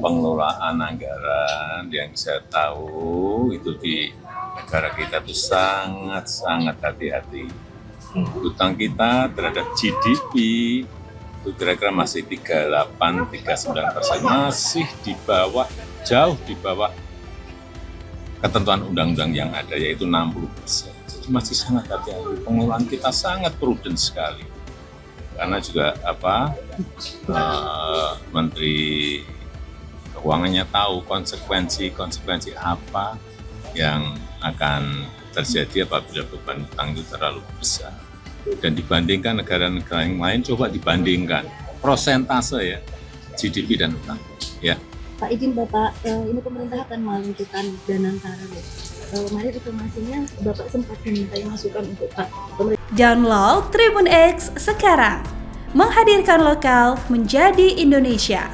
pengelolaan anggaran yang saya tahu itu di negara kita itu sangat-sangat hati-hati. Utang kita terhadap GDP itu kira-kira masih 38-39%, masih di bawah, jauh di bawah ketentuan undang-undang yang ada, yaitu 60%. Jadi masih sangat hati-hati. Pengelolaan kita sangat prudent sekali. Karena juga Menteri Keuangannya tahu konsekuensi apa yang akan terjadi apabila beban utang itu terlalu besar. Dan dibandingkan negara-negara yang lain, coba dibandingkan prosentase ya GDP dan utang. Ya. Pak, izin Bapak, ini pemerintah akan meluncurkan dana antara. Kemarin informasinya Bapak sempat dimintai masukan untuk Pak pemerintah. Download Tribun X sekarang, menghadirkan lokal menjadi Indonesia.